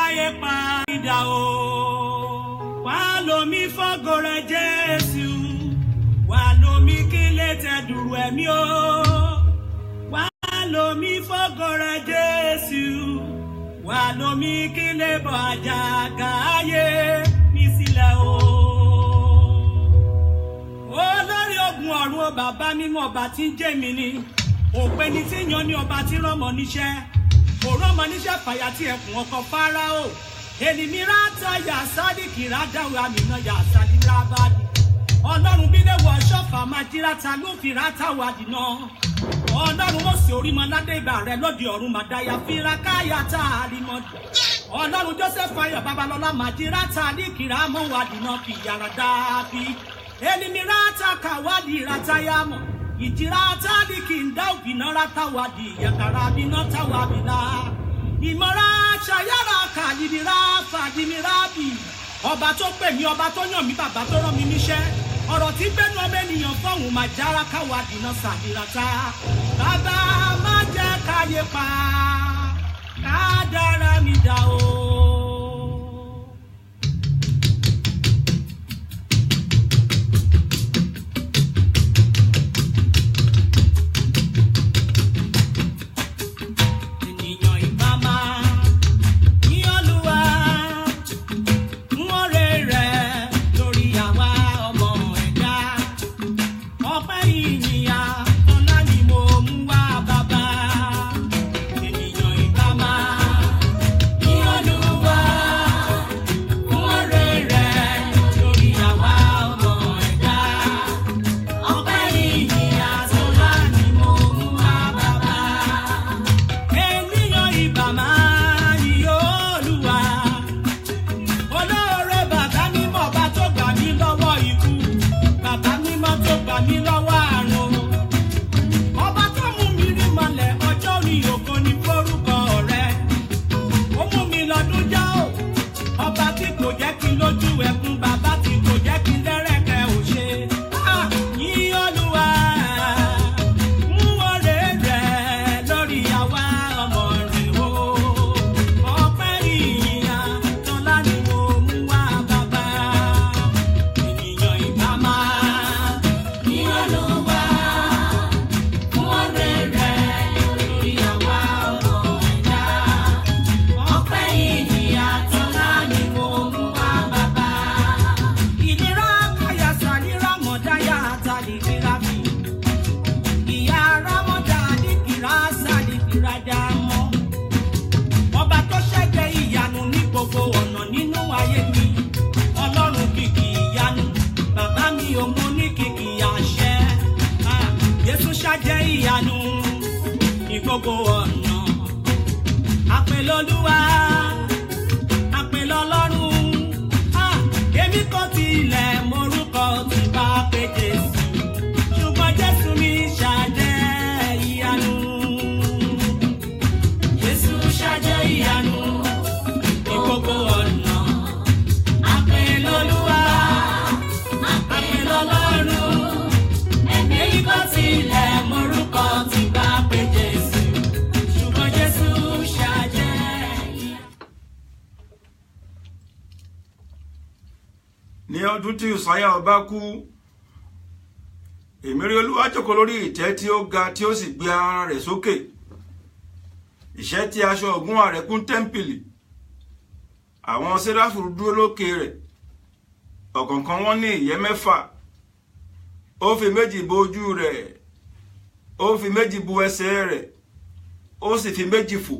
káyé padà o. Wà lómi fọ́gò rẹ̀ Jésù, wà lómi kí lè tẹ̀ dùrù ẹ̀mí o. Wà lómi fọ́gò rẹ̀ Jésù, wà lómi kí lè bọ̀ àjàgà ayé mi sílẹ̀ o. Olórí ogun ọ̀run o bàbá mímọ́ ọba tí ń jẹ́ mi ni. Òpè ni tí yan ní ọba tí rọ́mọ níṣẹ́. Òrọ́mọ níṣẹ́ fàyà tí ẹkùn ọkọ̀ Fáráò. Ènìmí rántá yà sádìkì rádáwé àmìnà yà sádìrá bádì. Ọlọ́run bí léwọ̀ ṣọ́fà máa jíráta ló fi ráta wádìí náà. Ọlọ́run ó sì orí mọ ládé ìgbà rẹ̀ lóde ọ̀run màdáyà fíra káyà tá a rí mọ́. Ọlọ́run Joseph Ayọ̀ Babalọ́lá máa jíráta líkìrá mọ́ wádìí náà fi yàrá dábí. Ènìmí rántá kàwádìí rátáyà mọ́. Ìjìráta líkì ń dá òbínà ráta wádìí yàkàrà bínà táwa bínà. Ìmọ̀ra ṣayára kàlìbìrà fàdìmíràbì. Ọba tó pè mí, ọba tó yàn mí, bàbá tó rán mi níṣẹ́. Ọ̀rọ̀ tí gbẹ́nu ọmọ ènìyàn fọ́hùn máa jára káwa dìná sàdìràtà. Bàbá má jẹ́ káyé pa, ká dára mi dá o. Gbogbo ọ̀nà àpèlọ́lúwa àpèlọ́lọ́run èmi kò tilẹ̀ morúkọ tí bá pé Jésù ṣùgbọ́n Jésù mi ṣàjẹ́ ìyanu. Jésù ṣàjẹ́ ìyanu ní gbogbo ọ̀nà àpèlọ́lúwa àpèlọ́lọ́run èmi kò tilẹ̀ morúkọ tí bá pé Jésù. Ní ọdún tí Uzziah ọba kú, èmi rí Olúwa jókòó lórí ìtẹ́ tí ó ga tí ó sì gbé ara rẹ̀ sókè. Ìṣẹ́ tí aṣọ ògúnwà rẹ̀ kún tẹ́ḿpìlì. Àwọn séráfù dúró lókè rẹ̀. Ọ̀kọ̀ọ̀kan wọn ní ìyẹ́ 6. Ó fi 2 bo ojú rẹ̀. Ó fi 2 bo ẹsẹ̀ rẹ̀. Ó sì fi 2 fò.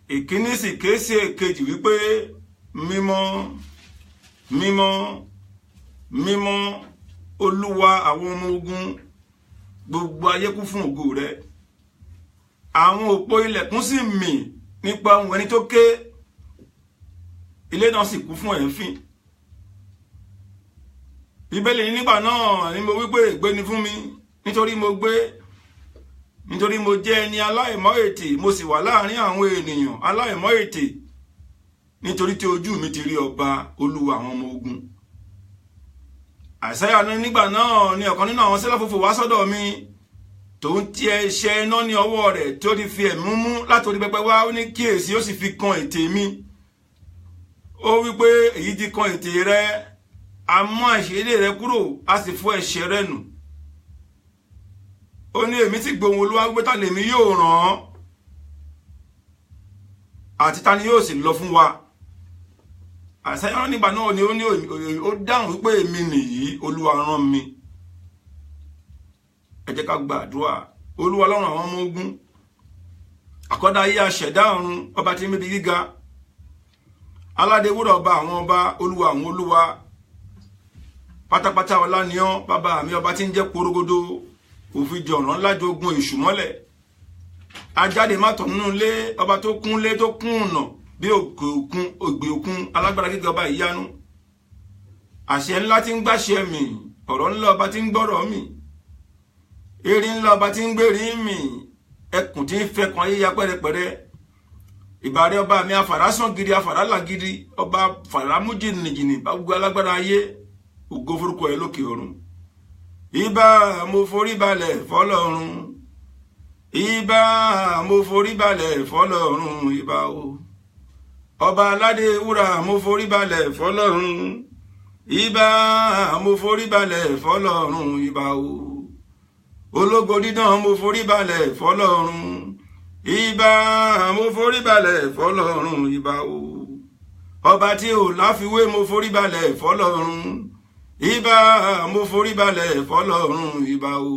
Ìkíní sì ké sí èkejì wípé mímọ́, mímọ́, mímọ́ Olúwa àwọn ọmọ ogun, gbogbo ayé kún fún ògo rẹ̀. Àwọn òpó ilẹ̀kùn sì mì nípa ohùn ẹni tó ké. Ilé náà sì kún fún ẹ̀fín. Bíbélì nígbà náà ni mo wípé ègbé ni fún mi, nítorí mo gbé, nítorí mo jẹ́ ẹni aláìmọ́ ètè, mo sì wà láàrin àwọn ènìyàn aláìmọ́ ètè. Nítorí tí ojú mi ti rí ọba Olúwa àwọn ọmọ ogun. Àìsáyà ní nígbà náà ni ọ̀kan nínú àwọn séráfù wá sọ́dọ̀ mi tó ń ti ẹ̀ṣẹ̀ iná ní ọwọ́ rẹ̀ tó ti fi ẹ̀mí mú látòrí pẹpẹ wá ó ní kíyèsí ó sì fi kan ètè mi ó wí pé èyí ti kan ètè rẹ a mú àìṣedéédé rẹ kúrò a sì fọ̀ ẹ̀ṣẹ̀ rẹ nù ó ní èmi sì gbóhùn Olúwa wípé ta lèmi yóò rán àti ta ni yóò sì lọ fún wa Àìsáyà nígbà náà ni ó dáhùn wípé èmi nìyí Olúwa rán mi ẹ jẹ́ ká gbàdúrà Olúwa Ọlọ́run àwọn ọmọ ogun àkọ́dá ayé aṣẹ̀dá ọ̀run ọba tí mébi gíga aládé wúrà ọba àwọn ọba Olúwa àwọn olúwa pátápátá ọlá ni ọ́ bàbá mi ọba tí ń jẹ́ porogodo òfin jọ̀ràn lájọ ogun èṣù mọ́lẹ̀ ajáde má tọ̀ nínú ilé ọba tó kún lé tó kún ọ̀nà bí ògbè òkun alágbára gíga ọba ìyanu àṣẹ ńlá tí ń gbàṣẹ mi ọ̀rọ̀ ńlá ọba tí ń gbọ́rọ̀ mi erin ńlá ọba tí ń gbérí mi ẹkùn tí ń fẹkàn ayé ya pẹ́rẹpẹ́rẹ ìbàrẹ̀ ọba mi afàrásán gidi afàrálà gidi ọba fàrámújì nìjìnì bá gbogbo alágbára ayé ògo forúkọ ẹ lókè ọ̀run ìbà mo forí balẹ̀ fọ́lọ́run ìbà mo forí balẹ̀ fọ́lọ́run ìbà o ọba aládé wúrà mo forí balẹ̀ fọ́lọ́run ìbà mo forí balẹ̀ fọ́lọ́run ìbà o ológo dídán mo forí balẹ̀ fọ́lọ́run ìbà mo forí balẹ̀ fọ́lọ́run ìbà o ọba tí ò láfiwé mo forí balẹ̀ fọ́lọ́run ìbà mo forí balẹ̀ fọ́lọ́run ìbà o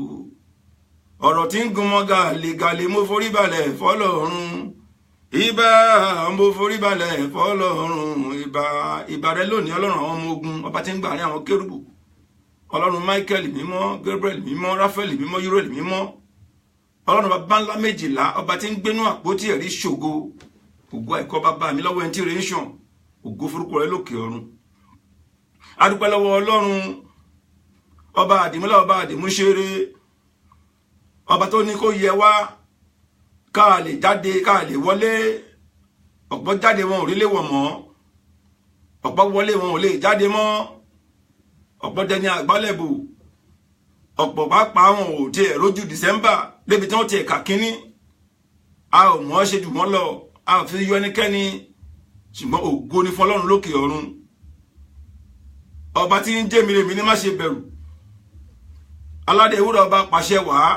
ọ̀rọ̀ tí ń gun mọ́ gàlégàlé mo forí balẹ̀ fọ́lọ́run ìbà mo forí balẹ̀ fọ́lọ́run ìbà rẹ lónìí Ọlọ́run àwọn ọmọ ogun ọba tí ń gbà ní àwọn kérúbù Ọlọ́run Michael mímọ́ Gabriel mímọ́ Raphael mímọ́ Uriel mímọ́ Ọlọ́run bàbá ńlá méjìlá ọba tí ń gbénú àpótí ẹ̀rí ṣògo ògo àìkọ́ bàbá mi lọ́wọ́ ẹni tí rẹ̀ ń ṣàn ògo forúkọ rẹ lókè ọ̀run adúpẹ́ lọ́wọ́ Ọlọ́run ọba àdìmúlá ọba àdìmúṣeré ọba tó ní kó yẹ wá ká lè jáde ká lè wọlé ọ̀pọ̀ jáde wọn ò rí léwọ̀ mọ́ ọ̀pọ̀ wọlé wọn ò lè jáde mọ́ ọ̀pọ̀ dẹni àgbálẹ̀bù ọ̀pọ̀ bá pa wọn ò tiẹ̀ rójú December débi tí wọ́n tiẹ̀ kà kínní a ò mọ̀ ṣe jù wọ́n lọ a ò fi yọ ẹnikẹ́ni ṣùgbọ́n ògo ni fún Ọlọ́run lókè ọ̀run ọba tí ń jẹ́ mi lèmi ní má ṣe bẹ̀rù aládé ewúrẹ́ ọba pàṣẹ wàá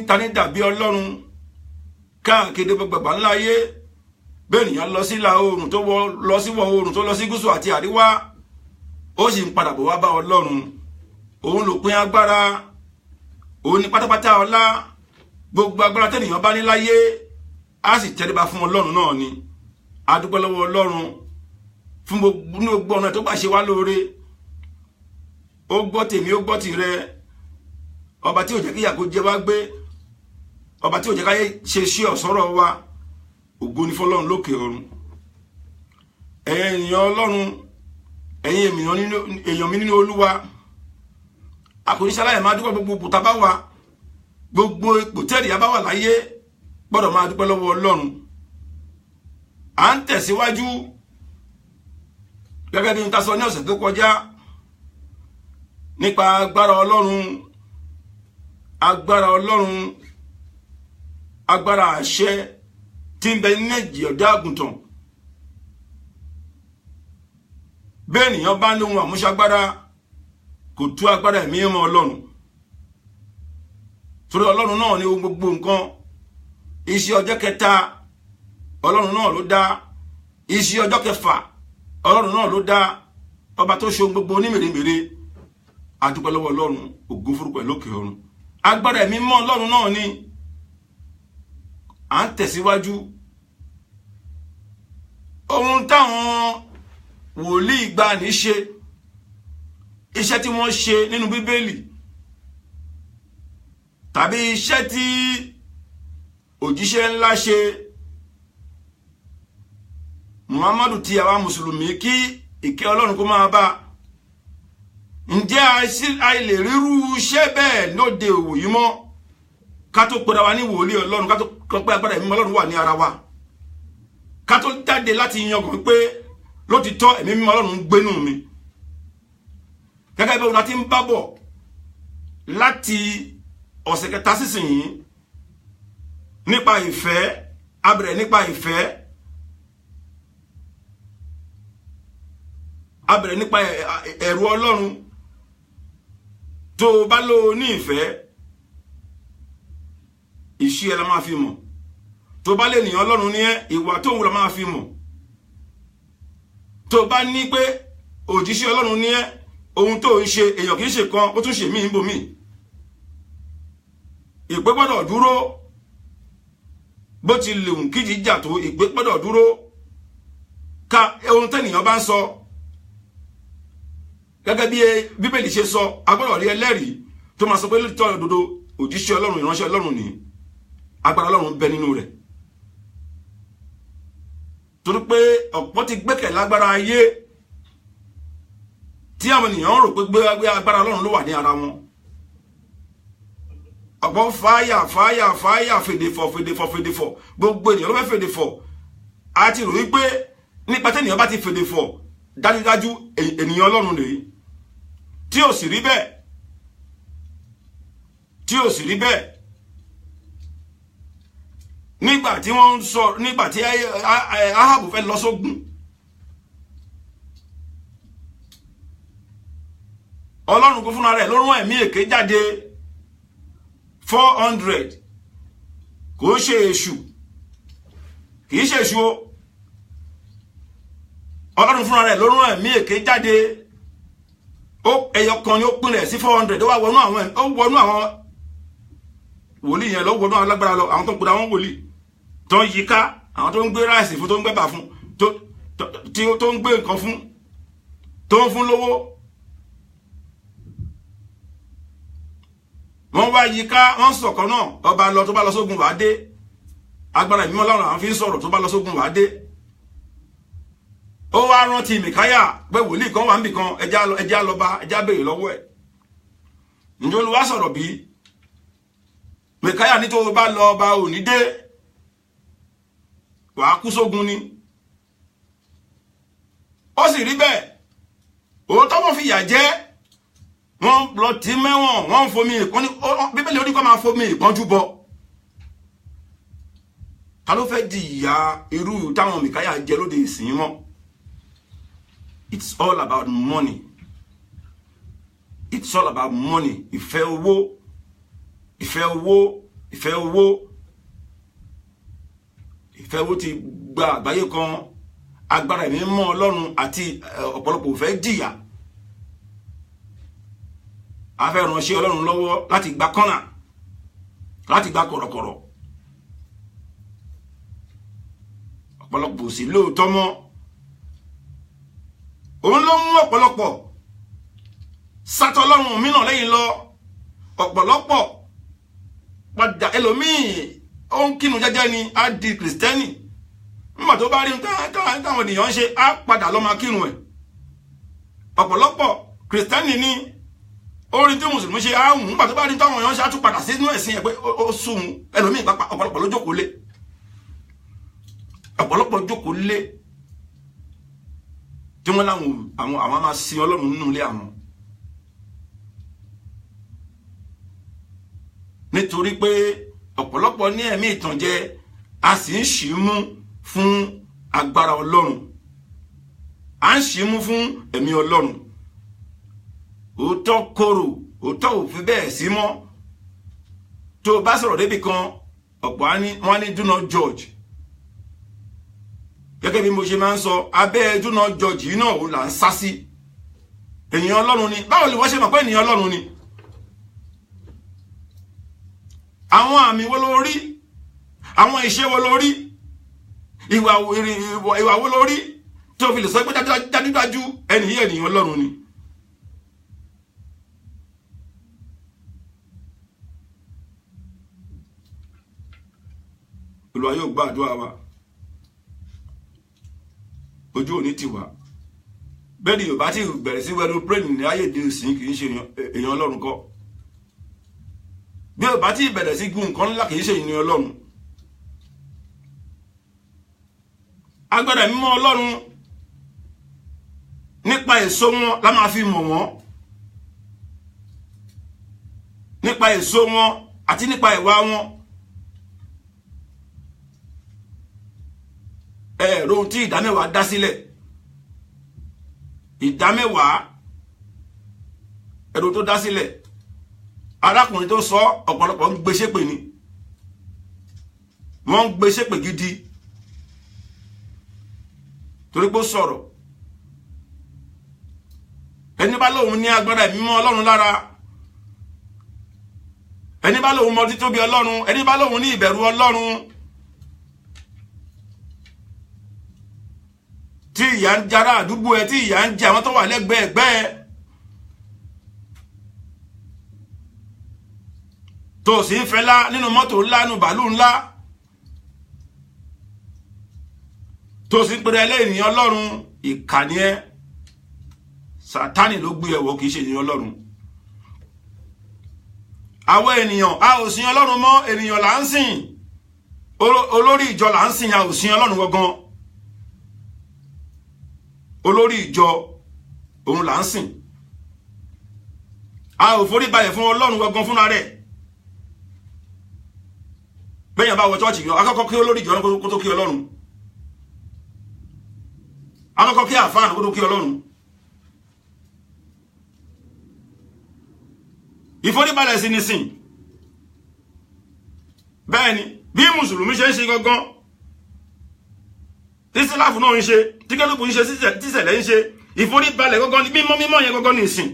tani dàbí Ọlọ́run káàkiri gbogbo ńlá ayé bẹ́ẹ̀ nìyàn lọ sí ìlà oòrùn tó lọ sí ìwọ̀ oòrùn tó lọ sí gúúsù àti àríwá ó sì ń padà bọ̀ wá bá Ọlọ́run òun lòpin agbára òun ni pátápátá ọlá gbogbo agbára tẹ́nìyàn bá ní láyé á sì tẹríba fún Ọlọ́run náà ni a dúpẹ́ lọ́wọ́ Ọlọ́run fún gbogbo ọ̀nà tó bá ṣe wá lóore ó gbọ́ tèmi ó gbọ́ tìrẹ ọba tí ò jẹ́ kí ìyà kó jẹ wá gbé ọba tí ò jẹ́ káyé ṣe ṣí ọ̀sọ́rọ̀ wa ògo ni fọ́lọ́run lókè ọ̀run ẹ̀yin ènìyàn Ọlọ́run ẹ̀yin èèyàn mi nínú Olúwa àkòníṣàlàyé máa dúpẹ́ gbogbo ipò tá bá wà gbogbo ipò tẹ́ẹ̀dì yá bá wà láyé gbọ́dọ̀ máa dúpẹ́ lọ́wọ́ Ọlọ́run à ń tẹ̀síwájú gẹ́gẹ́ bí n ta sọ ní ọ̀sẹ̀ tó kọjá nípa agbára Ọlọ́run agbára àṣẹ tí ń bẹ ní ẹ̀jẹ̀ ọ̀dọ́ àgùntàn bẹ́ẹ̀ nìyàn bá ní ohun àmúṣagbára kò tú agbára ẹ̀mí mọ́ Ọlọ́run torí Ọlọ́run náà ní ohun gbogbo nǹkan iṣẹ́ ọjọ́ kẹta Ọlọ́run náà ló dá iṣẹ́ ọjọ́ kẹfà Ọlọ́run náà ló dá ọba tó ṣe ohun gbogbo onímèremère adúpẹ́ lọ́wọ́ Ọlọ́run ògo forúkọ ẹ̀ lókè ọ̀run agbára ẹ̀mí mọ́ Ọlọ́run náà ni à ń tẹ̀síwájú ohun táwọn wòlíì gbani ṣe iṣẹ́ tí wọ́n ṣe nínú Bíbélì tàbí iṣẹ́ tí òjíṣẹ́ ńlá ṣe Muhammadu tí àwa mùsùlùmí kí ìkẹ́ Ọlọ́run kó máa bá ǹjẹ́ àìlè ríru iṣẹ́ bẹ́ẹ̀ lóde òwò yìí mọ́ ká tó pera wa ní wòlíì Ọlọ́run ká tó pẹ́ agbára ẹ̀mí Ọlọ́run wà ní ara wa ká tó jáde láti yangàn pé lótìtọ́ ẹ̀mí mímọ́ Ọlọ́run ń gbénú mi gẹ́gẹ́ bí ọ̀nà tí ń bá bọ̀ láti ọ̀sẹ̀ kẹta sísìnyí nípa ìfẹ́, a bẹ̀rẹ̀ nípa ìfẹ́, a bẹ̀rẹ̀ nípa ẹ̀rù Ọlọ́run. Tó bá lò ní ìfẹ́, ìṣe ẹ la máa fi mọ̀. Tó bá lè nìyàn Ọlọ́run ní ẹ, ìwà tó wù la máa fi mọ̀. Tó bá ní pé òjíṣẹ́ Ọlọ́run ní ẹ, ohun tó ń ṣe èèyàn kìí ṣe kan ó tún ṣe míì níbòmí. Ìpè gbọ́dọ̀ dúró, bó ti lè hùn kíjì jà tó, ìpè gbọ́dọ̀ dúró. Ká ohun tẹ́nìyàn bá ń sọ, gẹ́gẹ́ bí Bíbélì ṣe sọ, a gbọ́dọ̀ rí ẹlẹ́rìí tó máa sọ pé lóòótọ́ òdodo òjíṣẹ́ Ọlọ́run, ìránṣẹ́ Ọlọ́run ni, agbára Ọlọ́run bẹ nínú rẹ̀. Torí pé ọ̀pọ̀ ti gbẹ́kẹ̀ lágbára ayé tí àwọn ènìyàn rò pé gbé agbára Ọlọ́run ló wà ní ara wọn. Ọ̀pọ̀ fáyà fèdèfọ̀ gbogbo ènìyàn ló fẹ́ fèdèfọ̀. A ti rò wípé nípa tẹ́nìyàn bá ti fèdèfọ̀ dájúdájú ènìyàn Ọlọ́run lèyí, tí ò sì rí bẹ́ẹ̀, nígbà tí wọ́n ń sọ, nígbà tí Áhábù fẹ́ lọ sógun, Ọlọ́run kò fúnra rẹ̀ ló rán ẹ̀mí èké jáde 400, kò ṣe èṣù, kìí ṣe èṣù o. Ọlọ́run fúnra rẹ̀ ló rán ẹ̀mí èké jáde, ẹyọ kan ni ó pínlẹ̀ sí 400, ó wá wọnú àwọn wòlíì yẹn lọ, wọnú àwọn alágbára lọ, àwọn tó ń pè àwọn wòlíì tó ń yíká, àwọn tó ń gbé ráìsì fún, tó ń gbẹ́bà fún, tó ń gbé nǹkan fún, tó ń fún lówó. Wọ́n wá yíká, wọ́n sọ̀kọ̀ náà, ọba lọ, tó bá lọ sógun wàá dé, agbára ìmọ̀ Ọlọ́run àwọn fi ń sọ̀rọ̀, tó bá lọ sógun wàá dé. Ó wá rántí Mìkáyà pé wòlíì kan wà níbì kan, ẹjá lọ bá, ẹjá béèrè lọ́wọ́ ẹ̀. Ǹjẹ́ Olúwa sọ̀rọ̀ bí? Mìkáyà ní tó bá lọ ọba òní dé, wàá kú sógun ni. Ó sì rí bẹ́ẹ̀, òótọ́ wọ́n fi yà jẹ́, wọ́n lọ tí mẹ́wọ̀n, wọ́n ń fomi ìpọ́n ní, Bíbélì ó ní kó máa fomi ìpọ́njú bọ. Ta ló fẹ́ di ìyà irú táwọn Mìkáyà jẹ lóde ìsìn mọ́? It's all about money. It's all about money. Ìfẹ́ owó, ìfẹ́ owó, ìfẹ́ owó. Ìfẹ́ owó ti gba àgbáyé kan, agbára ẹ̀mí mọ́ Ọlọ́run àti ọ̀pọ̀lọpọ̀ fẹ́ jìyà. A fẹ́ ránṣẹ́ Ọlọ́run lọ́wọ́ láti gba kọ́nà, láti gba kọ̀rọ̀kọ̀rọ̀. Ọ̀pọ̀lọpọ̀ sí lóòótọ́ mọ́. Òun ló mú ọ̀pọ̀lọpọ̀ sátọ̀ Ọlọ́run mìíràn lẹ́yìn lọ. Ọ̀pọ̀lọpọ̀ padà, ẹlòmíì ó ń kínú jẹ́jẹ́ ni, á di Kìrìsìtẹ́nì. Nígbà tó bá rí táwọn ènìyàn ń ṣe, á padà lọ máa kírun ẹ̀. Ọ̀pọ̀lọpọ̀ Kìrìsìtẹ́nì ni orin tí Mùsùlùmí ṣe, á hùn. Nígbà tó bá rí táwọn èèyàn ṣe, á tún padà sínú ẹ̀sìn ẹ̀ pé ó sùn. Ẹlòmíì pápá, ọ̀pọ̀lọpọ̀ ló jókòó lé. Ọ̀pọ̀lọpọ̀ jókòó lé tí wọ́n láwọn àwọn máa sin Ọlọ́run nínú ilé àwọn. Nítorí pé ọ̀pọ̀lọpọ̀ ní ẹ̀mí ìtànjẹ, a sì ń ṣì mú fún agbára Ọlọ́run, a ń ṣì mú fún ẹ̀mí Ọlọ́run. Òótọ́ korò, òótọ́ ò fi bẹ́ẹ̀ sí mọ́. Tó bá sọ̀rọ̀ débi kan, ọ̀pọ̀ wọ́n á ní do not judge. Gẹ́gẹ́ bí mo ṣe máa ń sọ, abẹ́ do not judge yìí náà ò là ń sá sí. Ènìyàn Ọlọ́run ni. Báwo ni wọ́n ṣe mọ̀ pé ènìyàn Ọlọ́run ni? Àwọn àmì wo ló rí? Àwọn ìṣe wo ló rí? Ìwà wo ló rí? Tó fi lè sọ pé dájúdájú ènìyàn Ọlọ́run ni. Olúwa yóò gbọ́ àdúrà wa. Ojú òní ti wà. Bẹ́ẹ̀ ni Yorùbá ti bẹ̀rẹ̀ sí wẹ́nu pray ní ayé ìdí ìsìn, kì í ṣe èèyàn Ọlọ́run kọ́. Bí Yorùbá ti bẹ̀rẹ̀ sí gun nǹkan ńlá, kì í ṣe èèyàn Ọlọ́run. Agbára mímọ́ Ọlọ́run, nípa èso wọn la máa fi mọ̀ wọ́n. Nípa èso wọn àti nípa ìwà wọn. Ẹ̀rọ ohun tí ìdámẹ́wàá dá sílẹ̀, ìdámẹ́wàá ẹ̀rọ tó dá sílẹ̀, arákùnrin tó sọ ọ̀pọ̀lọpọ̀ ń gbé ṣépè ni, wọ́n ń gbé ṣépè gidi torí pé ó sọ̀rọ̀. Ẹni bá lóun ní agbára ẹ̀mí mímọ́ Ọlọ́run lára, ẹni bá lóun mọ títóbi Ọlọ́run, ẹni bá lóun ní ìbẹ̀rù Ọlọ́run, tí ìyà ń jara àdúgbò ẹ, tí ìyà ń jẹ àwọn tó wà lẹ́gbẹ̀ẹ́ ẹgbẹ́ ẹ, tó sì ń fẹ́lá nínú mọ́tò ńlá, nínú bàálù ńlá, tó sì ń pèrè ẹlẹ́yìn Ọlọ́run, ìkànnì ẹ. Sátánì ló gbé ẹwọ, kìí ṣe ènìyàn Ọlọ́run. Àwọn ènìyàn a ò sìn Ọlọ́run mọ́, ènìyàn là ń sìn, olórí ìjọ là ń sìn, a ò sìn Ọlọ́run gangan. Olórí ìjọ òun là ń sìn, a ò forí balẹ̀ fún Ọlọ́run gangan fúnra rẹ̀. Bẹ́yàn bá wọ chọ́ọ̀chì yọ, akọ́kọ́ kí olórí ìjọ kó tó kí Ọlọ́run, akọ́kọ́ kí àfáà kó tó kí Ọlọ́run. Ìforíbalẹ̀ sí ni sìn. Bẹ́ẹ̀ ni bí mùsùlùmí ṣe ń ṣe gangan, tí síláàfù náà ń ṣe, tí kẹ́lùkù ń ṣe, tí sẹ̀lẹ̀ ń ṣe, ìforíbalẹ̀ gangan ni mímọ́ mímọ́ yẹn gangan ní ìsìn.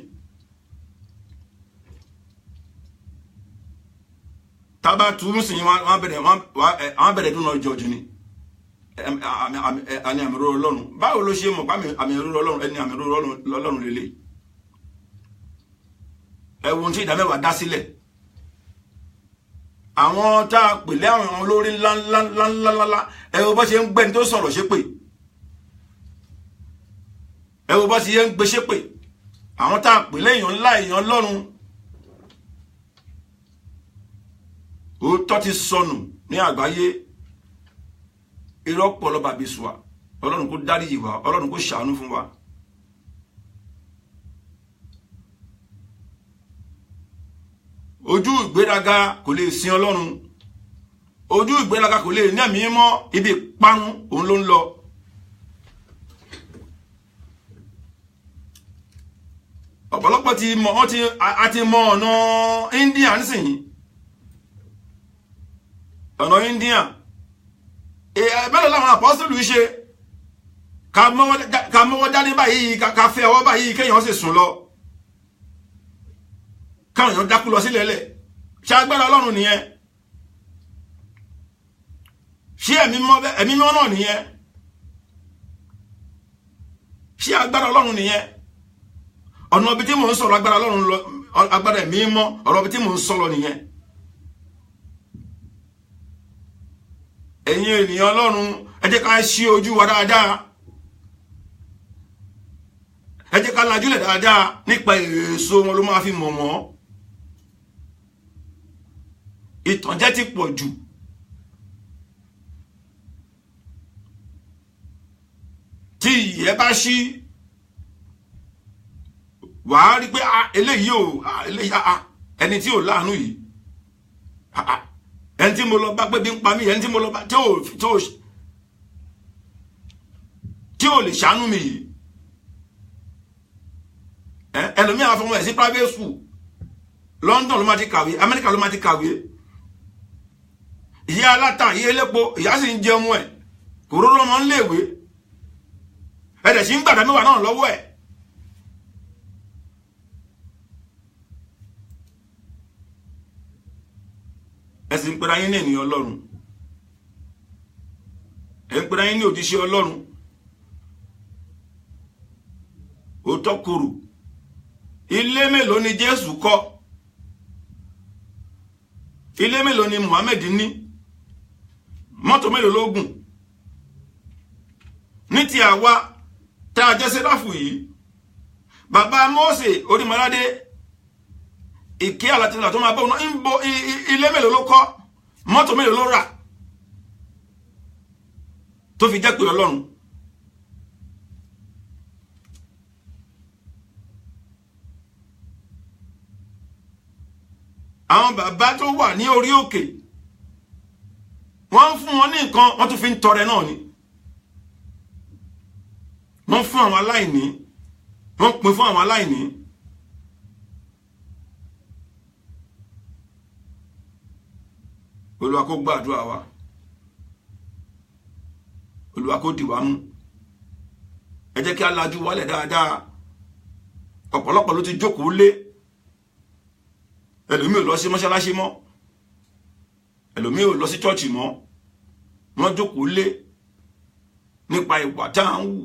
Tábà tún sìn wọ́n bẹ̀rẹ̀ dúnà jọjú ni àmì àmì Ọlọ́run. Báwo ló ṣe mọ̀ pé àmì Ọlọ́run, ẹni àmì Ọlọ́run lélẹ̀? Ẹ̀wọ̀n tí ìdámẹ́wàá dá sílẹ̀, àwọn tá a pèlé àwọn olórí ńláńláńláńlá, ẹ̀wọ̀n bá ṣe ń gbẹ́ni tó sọ̀rọ̀ ṣépè, ẹ̀wọ̀n bá ṣe ń gbé ṣépè, àwọn tá a pèlé èèyàn ńlá, èèyàn Ọlọ́run. Òótọ́ ti sọnù ní àgbáyé, irọ́ pọ̀ lọ́ba bísùwà. Ọlọ́run kó dáríjì wá, Ọlọ́run kó ṣàánú fún wa. Ojú ìgbéraga kò lè sin Ọlọ́run, ojú ìgbéraga kò lè ní ẹ̀mí mímọ́, ibi ìparun òun ló ń lọ. Ọ̀pọ̀lọpọ̀ ti mọ ọ̀nà India nísìnyí, ọ̀nà India. Mélòó làwọn apọ́sítélì ṣe, ká mọ́wọ́ dání báyìí, ká fẹ́ ọwọ́ báyìí, kéèyàn sì sùn lọ, káwọn èèyàn dákú lọ sílẹ̀ lẹ̀. Ṣé agbára Ọlọ́run nìyẹn? Ṣé ẹ̀mí mímọ́ náà nìyẹn? Ṣé agbára Ọlọ́run nìyẹn? Ọ̀nà ibi tí mò ń sọ̀rọ̀ agbára Ọlọ́run lọ, agbára ẹ̀mí mímọ́, ọ̀rọ̀ ibi tí mò ń sọ̀rọ̀ nìyẹn. Ẹ̀yin ènìyàn Ọlọ́run, ẹ jẹ́ ká ṣí ojú wa dáadáa, ẹ jẹ́ ká lajúlẹ̀ dáadáa, nípa èso wọn ló máa fi mọ̀ wọ́n. Ìtànjẹ ti pọ̀ jù. Tí ìyẹ́ bá ṣí, wàá rí pé eléyìí ẹni tí ò láàánú yìí, ẹni tí mo lọ bá pé bí ń pa mí, ẹni tí mo lọ bá tí ò lè ṣàánú mi yìí. Ẹlòmíràn fọmọ ẹ̀ sí private school, London ló máa ti kàwé, Amẹ́ríkà ló máa ti kàwé. Ìyá aláta, ìyá elépo, ìyá sì ń jẹun ẹ̀, kò róró ọmọ ń léèwé, ẹ̀dẹ̀ sì ń gbàdá mẹ́wàá náà lọ́wọ́ ẹ̀. Ẹ sì ń pera yín ní ènìyàn Ọlọ́run, ẹ ń pera yín ní òjíṣẹ́ Ọlọ́run. Òótọ́ korò. Ilé mélòó ni Jésù kọ́? Ilé mélòó ni Muhammad ní? Mọ́tò mélòó ló gùn? Ní ti àwa tá a jẹ́ Séráfù yìí, bàbá Mósè Orímọládé, ìké àlàtìlà tó máa bọ́ ọ̀nà ń bo ilé mélòó ló kọ́? Mọ́tò mélòó ló rà tó fi jẹ́ pé Ọlọ́run? àwọn bàbá tó wà ní orí òkè wọ́n fún wọn ní nǹkan wọ́n tún fi ń tọrẹ náà ni wọ́n fún àwọn aláìní wọ́n pín fún àwọn aláìní. Olúwa kó gbàdúrà wa, Olúwa kó dì wá mú. Ẹ jẹ́ kí a lajú wálẹ̀ dáadáa. Ọ̀pọ̀lọpọ̀ ló ti jókòó lé, ẹlòmíì ò lọ sí mọ́ṣáláṣí mọ́, ẹlòmíì ò lọ sí chọ́ọ̀chì mọ́, wọ́n jókòó lé nípa ìwà tá à ń wù.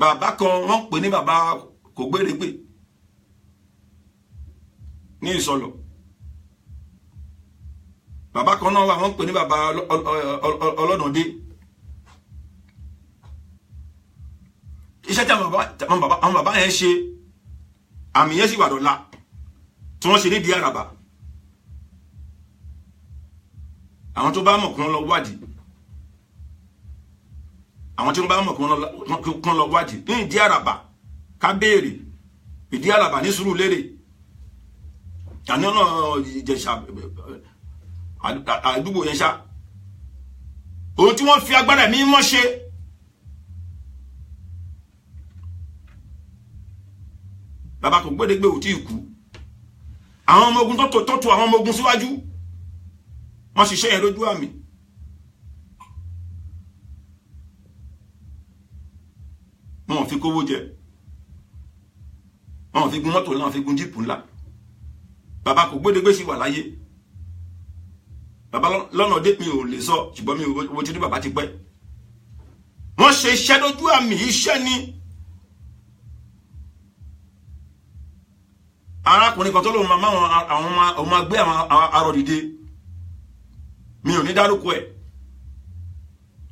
Bàbá kan wọ́n pè ní bàbá kò gbéregbè ní Ìsọlọ̀. Bàbá kan náà wà wọ́n pè ní bàbá Ọlọ́nàdé. Iṣẹ́ tí àwọn bàbá yẹn ṣe, àmì yẹn sì wà dọ̀la tí wọ́n ṣe nídìí Àràbà. Àwọn tó bá mọ̀ kí wọ́n lọ wádìí, àwọn tí wọ́n bá mọ̀ kí wọ́n lọ wádìí ní ìdí Àràbà ká béèrè ìdí Àràbà ní Sùúrùlérè àní ọ̀nà Ìjẹ̀ṣà àdúgbò yẹn ṣá. Ohun tí wọ́n fi agbára ẹ̀mí mọ́ ṣe, bàbá kò gbédégbé ò tí ì kú. Àwọn ọmọ ogun tó tó àwọn ọmọ ogun síwájú, wọ́n ṣiṣẹ́ yẹn lójú àmì. Wọ́n fi kówó jẹ, wọ́n fi gun mọ́tò ńlá, wọ́n fi gun jíìpù ńlá. Bàbá kò gbédégbé sì wà láyé. Bàbá Lọ́nàdé mi ò lè sọ, ṣùgbọ́n mi ò ti rí bàbá ti pẹ́. Wọ́n ṣe iṣẹ́ lójú àmì, iṣẹ́ ni. Arákùnrin kan tó lóun máa àwọn máa gbé àwọn arọ dìde, mi ò ní dárúkọ ẹ̀.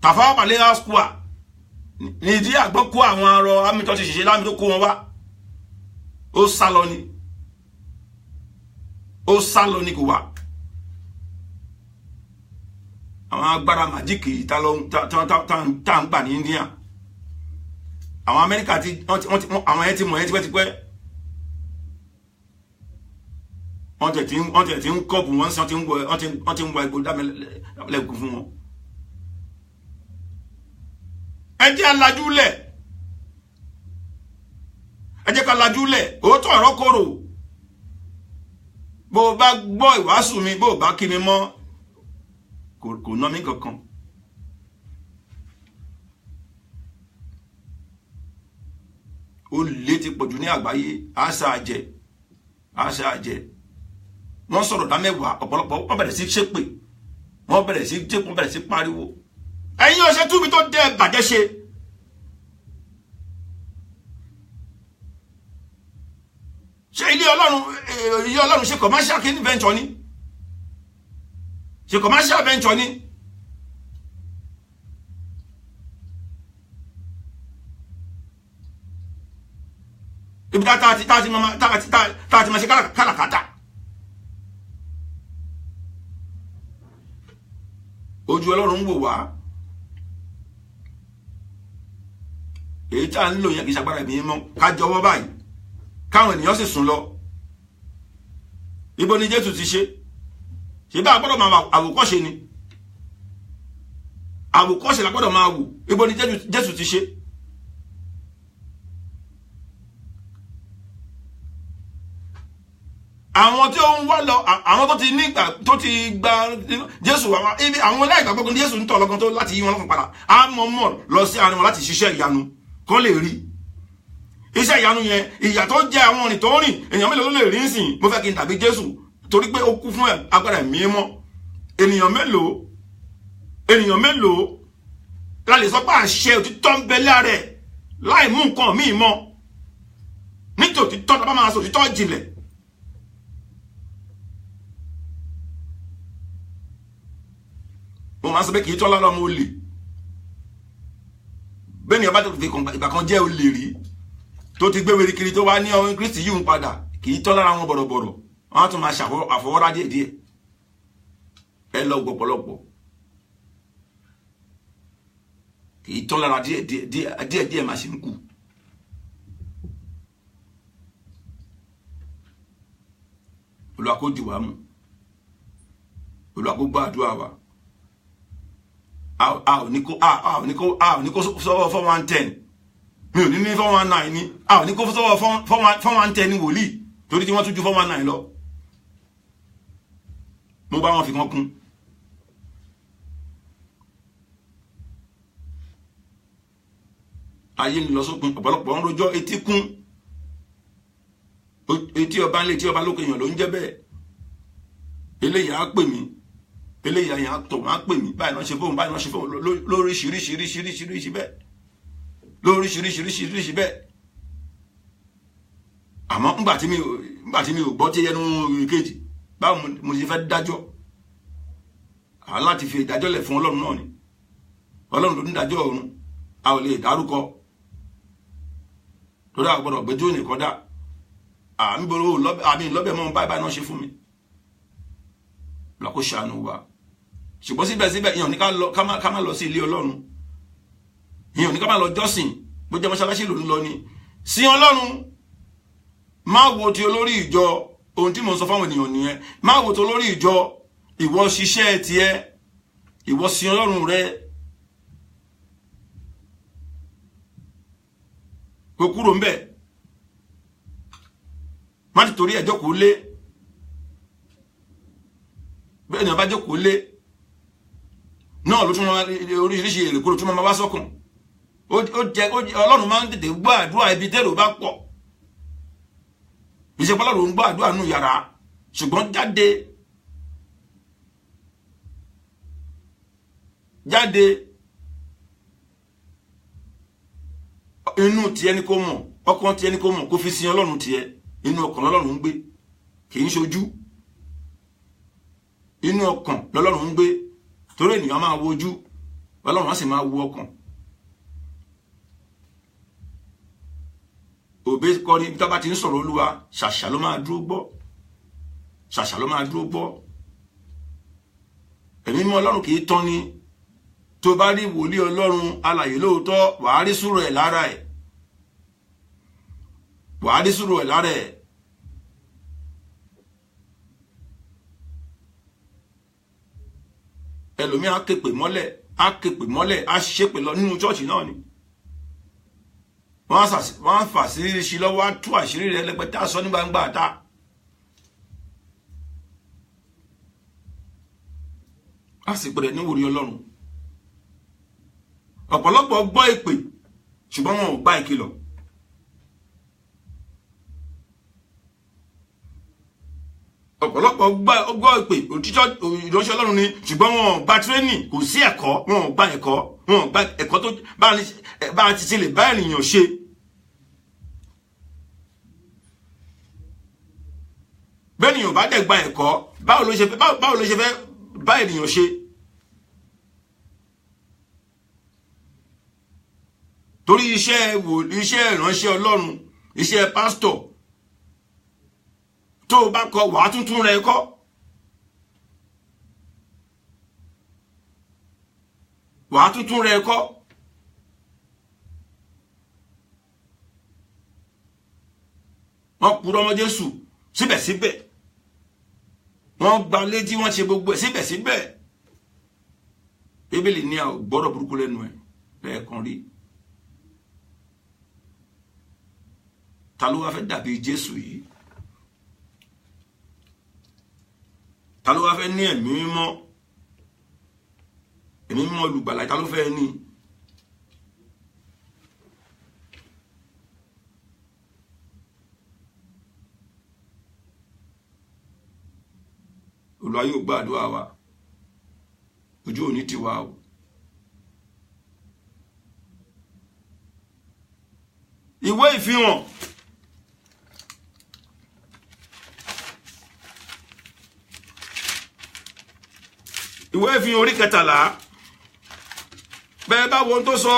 Tafawa Balewa Square ní ìdí àgbọ́ kó àwọn arọ amítọ́ ti ṣiṣẹ́ láàmì tó kó wọn wá. Ó sá lọ ni, ó sá lọ ni kò wá. Àwọn agbára màjíkì tá ń gbà ní India, àwọn Amẹ́ríkà àwọn ẹ̀ ti mọ̀ ẹ́ tipẹ́tipẹ́. Wọ́n tẹ̀ tí ń kọ́ọ̀bù wọn sí, wọ́n ti ń wọ ẹgbò dámẹ́lẹ́gùn fún wọn. Ẹ jẹ́ alájúlẹ̀, ẹ jẹ́ ká lajúlẹ̀. Òótọ́ ọ̀rọ̀ kòrò. Bó o bá gbọ́ ìwàásù mi, bó o bá kí mi mọ́, kò ná mi kankan. Olè ti pọ̀jù ní àgbáyé, àṣà àjẹ́. Wọ́n sọ̀rọ̀ dá mẹ́wàá, ọ̀pọ̀lọpọ̀ wọ́n bẹ̀rẹ̀ sí ṣépè, wọ́n bẹ̀rẹ̀ sí pariwo. Ẹ̀yin ọ̀ṣẹ́ túbi tó dẹ́ bàjẹ́ ṣe. Ṣé ilé Ọlọ́run ṣe commercial kí ní venture ni? Ṣe commercial venture ni? Ibi tá ti máa ṣe kálàkátà. Ojú Ọlọ́run ń wò wá. Èyí tá ń lò yẹn kì í ṣagbára ẹ̀mí mọ́. Ká jọ̀wọ́ báyìí, káwọn ènìyàn sì sùn lọ. Ibo ni Jésù ti ṣe? Ṣé bá gbọ́dọ̀ máa àwòkọ́ṣe ni? Àwòkọ́ṣe la gbọ́dọ̀ máa wò. Ibo ni Jésù ti ṣe? Àwọn tí ó ń wá lọ, àwọn tó ti gba Jésù wá, ibi àwọn aláìgbàgbọ́ ní Jésù ń tọ̀ lọ́gán tó láti yí wọn lọ́kàn padà. A mọ̀ lọ sí àárín wọn láti ṣiṣẹ́ ìyanu kó lè rí. Iṣẹ́ ìyanu yẹn, ìyà tó jẹ́ àwọn ọ̀rìn tó rìn, èèyàn mélòó ló lè rí nsìn. Mo fẹ́ kí n dàbí Jésù torí pé ó kú fún agbára ẹ̀mí mọ́. Ènìyàn mélòó la lè sọ pé àṣẹ òtítọ́ ń bẹ lára ẹ̀ láì mú nǹkan míì mọ́. Nítòtítọ́ tá bá máa sọ òtítọ́ jìnlẹ̀. Mo máa sọ pé kì í tọ́ lára ọmọ olè. Bẹ́ẹ̀ ni ọba tó fi ìgbà kan jẹ́ olè rí, tó ti gbé wèrè kiri tó wá ní ọmọ Kristi yìí ń padà, kì í tọ́ lára wọn bọ̀rọ̀bọ̀rọ̀. Wọ́n á tún máa àfọwọ́rá díẹ̀díẹ̀. Ẹ lọ gbọ̀pọ̀lọpọ̀. Kì í tọ́ lára díẹ̀díẹ̀ máa ṣe ń kù. Olúwa kó dì wá mú, Olúwa kó gbọ́ àdúrà wa. A ò ní kó sọ́wọ́ 410, mi ò ní 419 ní, a ò ní kó sọ́wọ́ 410 ní wòlíì torí tí wọ́n tún ju 419 lọ. Mo bá wọn fi kan kún. Ayé ń lọ sópin, ọ̀pọ̀lọpọ̀ ń rojọ́ etí kún, etí ọba ńlẹ̀ tí ọba lókè èèyàn ló ń jẹ́ bẹ́ẹ̀. Eléyìí á pè mí, eléyìí àyàn àtọ̀ máa pè mí, báyìí náà ṣe fóun, báyìí náà ṣe fóun, lóríṣiríṣiríṣiríṣiríṣi bẹ́ẹ̀, lóríṣiríṣiríṣiríṣi bẹ́ẹ̀. Àmọ́ ńgbà tí mi ò gbọ́ tí ẹnu ìkejì, báwo mo ṣe fẹ́ dájọ́? Láti fi ìdájọ́ lẹ̀ fún Ọlọ́run náà ni. Ọlọ́run ló ń dájọ́ ọ̀run, a ò lè dárúkọ lórí àgbọ̀dọ̀ gbẹ́jọ́ nìkan dá. Àmì lọ́bẹ̀ mọ́ báyìí náà ṣe fún mi. Lọ́kọ́ ṣàánú wa. Ṣùgbọ́n síbẹ̀síbẹ̀ ìyàn ní ká má lọ sí ilé Ọlọ́run. Ìyàn ní ká má lọ jọ́sìn, bó jẹ́ mọ́ṣáláṣí ló ń lọ ni. Sí Ọlọ́run, má wo ti olórí ìjọ, ohun tí mo ń sọ fáwọn ènìyàn nìyẹn. Má wo ti olórí ìjọ, ìwọ ṣiṣẹ́ tiẹ̀, ìwọ sí Ọlọ́run rẹ. Kò kúrò ń bẹ̀. Má ti torí ẹjọ́ kò lé. Bẹ́ẹ̀ ni a bá jókòó lé náà ló tún oríṣiríṣi èrè kúrò tún máa wá sọ́kàn. Ọlọ́run máa ń tètè gbọ́ àdúrà ibi tẹ́rù bá pọ̀. Ìṣẹ́pọ̀ Ọlọ́run ń gbọ́ àdúrà nù yàrá, ṣùgbọ́n jáde inú tiẹ̀ ni kò mọ̀, ọkàn tiẹ̀ ni kò mọ̀, kó fi sin Ọlọ́run tiẹ̀. Inú ọkàn l'Ọlọ́run ń gbé, kì í ṣojú. Inú ọkàn l'Ọlọ́run ń gbé, torí ènìyàn máa wo ojú, Ọlọ́run á sì máa wo ọkàn. Òbí kọrin bí tá bá ti ń sọ̀rọ̀ Olúwa, ṣàṣà ló máa dúró gbọ́, ṣàṣà ló máa dúró gbọ́. Ẹ̀mí mímọ́ Ọlọ́run kì í tán ni. Tó bá rí wòlíì Ọlọ́run alààyè lóòótọ́, wàá rí sùúrù ẹ̀ lára ẹ̀, wàá rí sùúrù ẹ̀ lára ẹ̀. Ẹlòmí á képe mọ́lẹ̀, á ṣépè lọ nínú chọ́ọ̀chì náà ni. Wọ́n á fà sí ṣí lọ́wọ́, á tú àṣírí rẹ̀ lẹ́pẹ̀tẹ́, á sọ ní gbangba àta. Á sì pẹ̀lẹ̀ ní wòlíì Ọlọ́run. Ọ̀pọ̀lọpọ̀ gbọ́ ìpè, ṣùgbọ́n wọn ò gbà ìkìlọ̀. Ọ̀pọ̀lọpọ̀ gbọ́ ìpè òtítọ́ ìránṣẹ́ Ọlọ́run ni, ṣùgbọ́n wọn ò gba tírénì, kò sí ẹ̀kọ́, wọn ò gba ẹ̀kọ́ tó bá ti ṣe lè bá ènìyàn ṣe. Bẹ́ẹ̀nìyàn bá dẹ̀ gba ẹ̀kọ́, báwo ló ṣe fẹ́ bá ènìyàn ṣe? Torí iṣẹ́ ìránṣẹ́ Ọlọ́run, iṣẹ́ pásítọ̀, tó bá kọ wàá tuntun rẹ kọ́. Wàá tuntun rẹ kọ́. Wọ́n purọ́ mọ́ Jésù síbẹ̀síbẹ̀. Wọ́n gba létí, wọ́n ṣe gbogbo ẹ̀ síbẹ̀síbẹ̀. Bíbélì ní a ò gbọ́dọ̀ burúkú lẹ́nu ẹ̀ lẹ́ẹ̀kan rí. Ta ló wá fẹ́ dàbí Jésù yìí? Ta ló wá fẹ́ ní ẹ̀mí mímọ́? Ẹ̀mí mímọ́ olùgbàlà, ta ló fẹ́ ní? Olúwa yóò gbọ́ àdúrà wa, ojú òní ti wá o. Ìwé ìfihàn orí 13, bẹ́ẹ̀ bá wo tó sọ.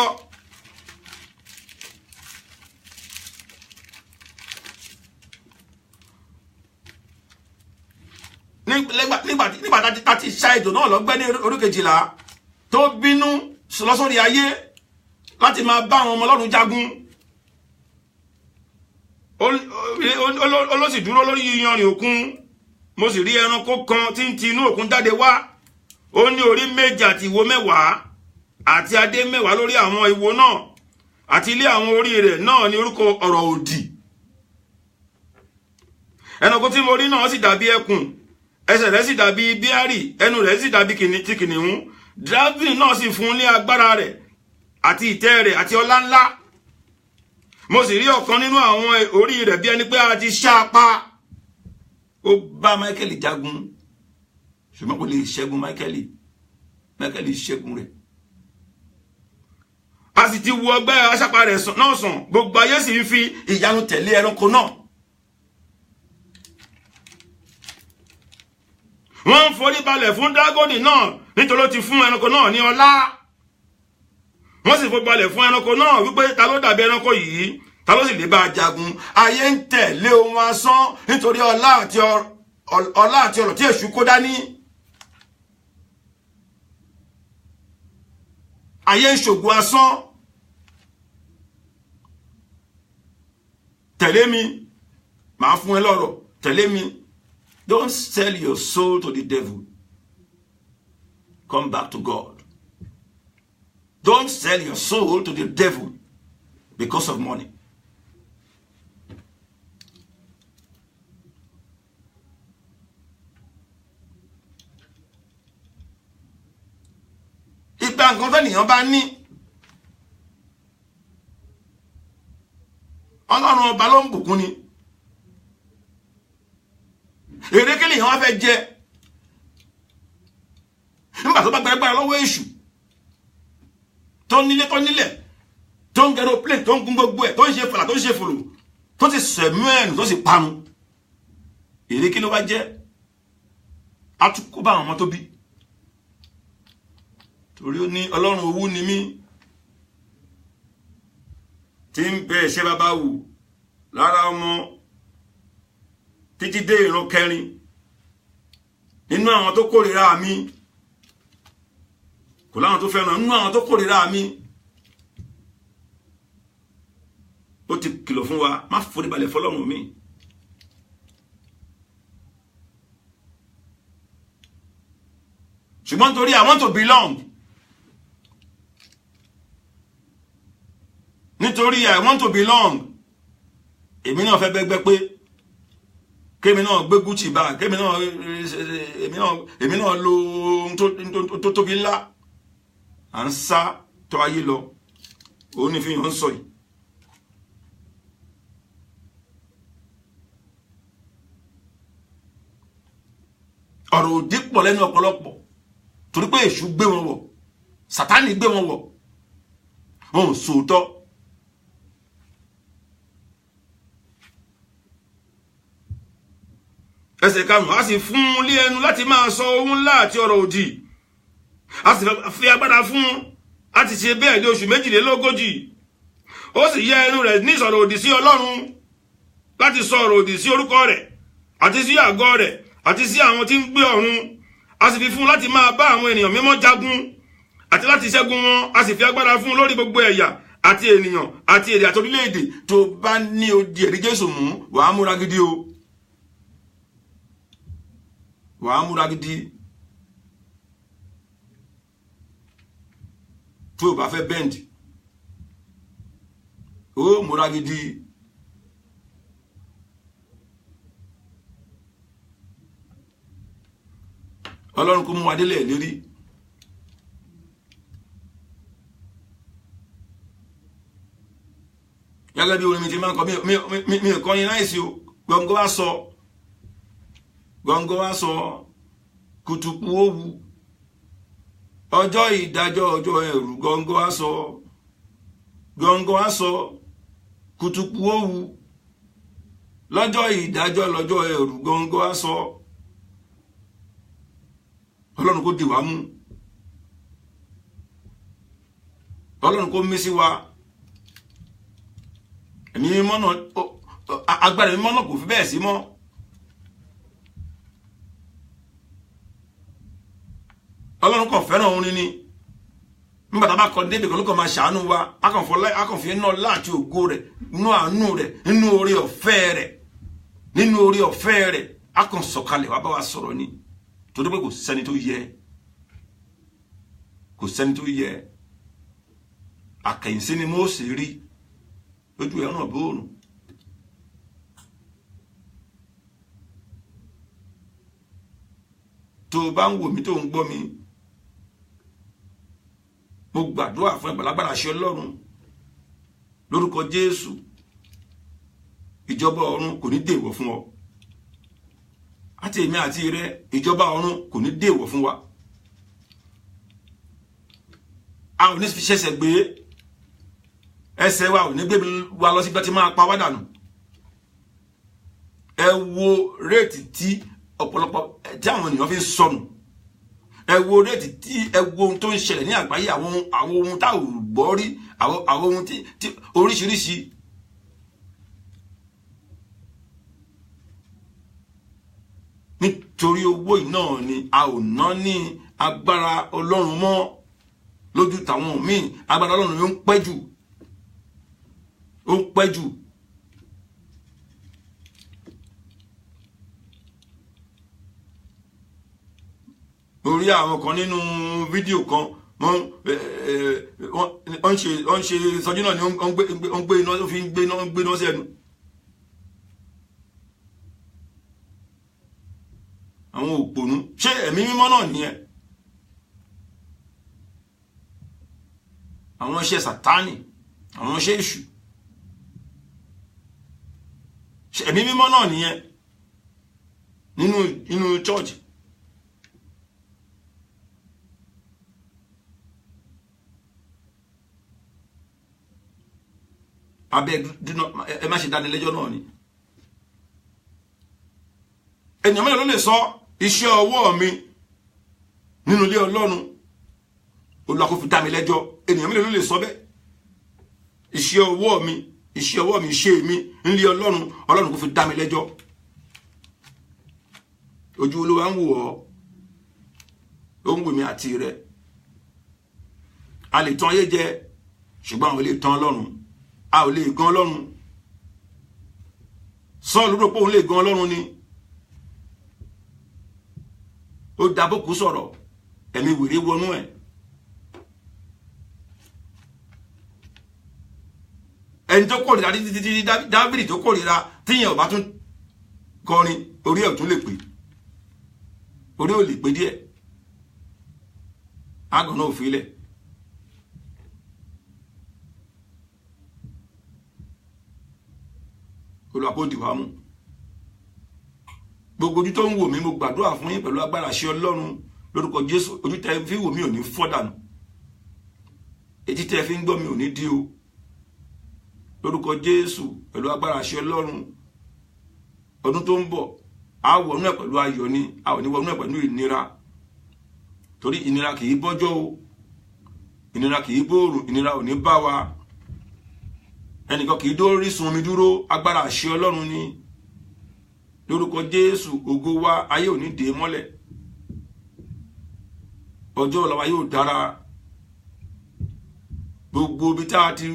Nígbà tá ti ṣá ètò náà lọ́gbẹ́ ní orí 12 tó bínú lọ́sórí ayé láti máa bá àwọn ọmọ Ọlọ́run jagun. Ó sì dúró lórí iyanrìn òkun, mo sì rí ẹranko kan tí ń ti inú òkun jáde wá. Ó ní orí méje àti ìwo 10 àti adé 10 lórí àwọn ìwo náà, àti ilé àwọn orí rẹ̀ náà ní orúkọ ọ̀rọ̀ òdì. Ẹranko tí mo rí náà sì dàbí ẹkùn, ẹsẹ̀ rẹ̀ sì dàbí bíárì, ẹnu rẹ̀ sì dàbí ti kìnìún. Dragoni náà sì fún ní agbára rẹ̀ àti ìtẹ́ rẹ̀ àti ọlá ńlá. Mo sì rí ọ̀kan nínú àwọn orí rẹ̀ bí ẹni pé a ti ṣá apá. Ó bá Michael jagun, ṣùgbọ́n kò lè ṣẹ́gun Michael ṣẹ́gun rẹ̀. A sì ti wo ọgbẹ́ aṣápa rẹ̀ náà sàn, gbogbo ayé sì ń fi ìyanu tẹ̀lé ẹranko náà. Wọ́n ń forí balẹ̀ fún dragoni náà nítorí ó ti fún ẹranko náà ní ọlá. Wọ́n sì forí balẹ̀ fún ẹranko náà wípé ta ló dàbí ẹranko yìí, ta ló sì lè bá jagun. Ayé ń tẹ̀lé ohun asán nítorí ọlá àti ọrọ̀ tí èṣù kó dání. Ayé ń ṣògo asán. Tẹ̀lé mi, màá fún ẹ lọ́rọ̀, tẹ̀lé mi. Don't sell your soul to the devil. Come back to God. Don't sell your soul to the devil because of money. Ìgbà nǹkan tẹ́nìyàn bá ní, Ọlọ́run ọba ló ń bùkún ni. Èrè kí lèèyàn wá fẹ́ jẹ nígbà tó bá gbẹrẹgbẹrẹ lọ́wọ́ èṣù tó nílé tó nílẹ̀ tó ń gẹrọ plane tó ń gún gbogbo ẹ̀ tó ń ṣe fàlà tó ń ṣe fòlò tó ti sẹ̀mú ẹ̀nù tó sì parun. Èrè kí ló bá jẹ́? A tún kó bá àwọn ọmọ tó bí, torí ó ní Ọlọ́run owú ni mí tí ń bẹ ẹ̀ṣẹ̀ bàbá wù lára ọmọ títí dé ìran 4 nínú àwọn tó kórìíra mi, kò láwọn tó fẹ́ràn nínú àwọn tó kórìíra mi. Ó ti kìlọ̀ fún wa, má forí balẹ̀ fọ́lọ́run mi. Ṣùgbọ́n torí I want to belong, nítorí I want to belong, èmi náà fẹ́ bẹ́gbẹ́ pé kémi náà gbé Gucci bá, kémi náà lo ohun tó tóbi ńlá. À ń sá tọ́ ayé lọ, òun ní fi hàn sọ yìí. Ọ̀rọ̀ òdì pọ̀ lẹ́nu ọ̀pọ̀lọpọ̀ torí pé èṣù gbé wọn wọ̀, Sátánì gbé wọn wọ̀, wọn ò sòótọ́. Ẹsẹ̀ 5, a sì fún lé ẹnu láti máa sọ ohun ńlá àti ọ̀rọ̀ òdì. A sì fi agbára fún a ti ṣe bẹ́ẹ̀ ní oṣù 42. Ó sì yẹ ẹnu rẹ̀ ní ìsọ̀rọ̀ òdì sí Ọlọ́run, láti sọ ọ̀rọ̀ òdì sí orúkọ rẹ̀ àti sí àgọ́ rẹ̀ àti sí àwọn tí ń gbé ọ̀run. A sì fi fún láti máa bá àwọn ènìyàn mímọ́ jagun àti láti ṣẹ́gun wọn. A sì fi agbára fún lórí gbogbo ẹ̀yà àti ènìyàn àti èdè àti orílẹ̀-èdè. Tó bá ní odi ẹ̀rí Jésù mú, wàá múra gidi o. Wàá múra gidi. Tó bá fẹ́ bend, ó múra gidi. Ọlọ́run kó mú adélẹ̀ lérí. Gẹ́gẹ́ bí orin mi ti máa ń kọ, mi kọ́ yín láìsí o. Gbọ̀ngọ́ wá sọ, gbọ̀ngọ́ wá sọ, kùtùkù òwú. Ọjọ́ ìdájọ́ ọjọ́ ẹ̀rù, gbọ̀ngọ́ wá sọ, gbọ̀ngọ́ wá sọ, kùtùkù òwú. Lọ́jọ́ ìdájọ́ lọ́jọ́ ẹ̀rù, gbọ̀ngọ́ wá sọ. Ọlọ́run kó dì wá mú. Ọlọ́run kó mí sí wa. Ẹ̀mí mímọ́ náà, agbára mímọ́ náà kò fi bẹ́ẹ̀ sí mọ́. Ọlọ́run kò fẹ́ràn orin ni. Nígbà tá bá kọ débi kan ló kàn máa ṣàánú wa, a kàn fi iná láti ògo rẹ̀, inú àánú rẹ̀, nínú oore ọ̀fẹ́ rẹ̀, nínú oore ọ̀fẹ́ rẹ̀, a kàn sọ̀kalẹ̀ wá bá wa sọ̀rọ̀ ni torí pé kò sẹ́ni tó yẹ àkẹ́yìnsí ni Mósè rí lójú ẹ̀ràn bóòrùn. tó bá ń wò mí tó ń gbọ́ mi mo gbàdúrà fún ẹgbàlágbàrà ṣe Ọlọ́run lórúkọ Jésù ìjọba ọ̀run kò ní dèwọ̀ fún ọ àti èmi àti rẹ ìjọba ọ̀run kò ní dèwọ̀ fún wa. A ò ní fi ṣẹ̀ṣẹ̀ gbé ẹsẹ̀ wa ò ní gbé wa lọ sí bí wọ́n ti máa pa wá dànù. Ẹ wo réètì tí ọ̀pọ̀lọpọ̀ tí àwọn ènìyàn fi ń sọnù. Ẹ wo réètì tí ẹ wo ohun tó ń ṣẹlẹ̀ ní àgbáyé àwọn ohun tá ò gbọ́ rí àwọn ohun tí oríṣiríṣi. Nítorí owó yìí náà ni a ò ná ní agbára Ọlọ́run mọ́ lójú tàwọn míì. Agbára Ọlọ́run ló ń pẹ́ jù orí àwọn kan nínú fídíò kan wọ́n ṣe sọjú náà ni wọ́n gbé iná tó fi ń gbé iná sẹ́nu. Àwọn òpònú ṣé ẹ̀mí mímọ́ náà nìyẹn? Àwọn iṣẹ́ Sátánì, àwọn iṣẹ́ èṣù, ṣé ẹ̀mí mímọ́ náà nìyẹn nínú church? Abeg ẹ má ṣe dánilẹ́jọ́ náà ni. Ènìyàn mélòó ló lè sọ iṣẹ́ ọwọ́ mi nínú ilé Ọlọ́run Olúwa kò fi dá mi lẹ́jọ́? Ènìyàn mélòó ló lè sọ bẹ́ẹ̀? Iṣẹ́ ọwọ́ mi ṣe mi nílé Ọlọ́run kò fi dá mi lẹ́jọ́. Ojú Olúwa ń wò ọ́, ó ń wò mí àti rẹ̀. A lè tàn ayé jẹ ṣùgbọ́n àwọn lè tàn Ọlọ́run. A ò lè gan Ọlọ́run. Sọ́ọ̀lù rò pé òun lè gan Ọlọ́run ni. Ó dábòkú sọ̀rọ̀ ẹ̀mí wèrè wọnú ẹ̀. Ẹni tó kórìíra títí Dáfídì tó kórìíra tíyẹn ò bá tún kọrin orí ẹ̀ ò tún lè pè, orí ò lè pè díẹ̀, àgàn náà ò fi lẹ̀. Olùwàpọ̀ dìwà mú. Gbogbo ojú tó ń wò mí mo gbàdúrà fún yín pẹ̀lú agbára ṣe Ọlọ́run lórúkọ Jésù. Ojú tẹ́ fi wò mí ò ní fọ́ dànù, etí tẹ́ fi ń gbọ́ mi ò ní dí o lórúkọ Jésù pẹ̀lú agbára ṣe Ọlọ́run. Ọdún tó ń bọ̀ a wọnú ẹ̀ pẹ̀lú ayọ̀ ni, a ò ní wọnú ẹ̀ pẹ̀lú ìnira, torí ìnira kì í bọ́jọ́ o, ìnira kì í bóòrùn, ìnira ò ní bá wa. Ẹnìkan kì í dórí sun omi dúró, agbára ṣe Ọlọ́run ni lórúkọ Jésù. Ògo wa ayé ò ní dè mọ́lẹ̀, ọjọ́ ọ̀la wa yóò dára. Gbogbo ibi tá a ti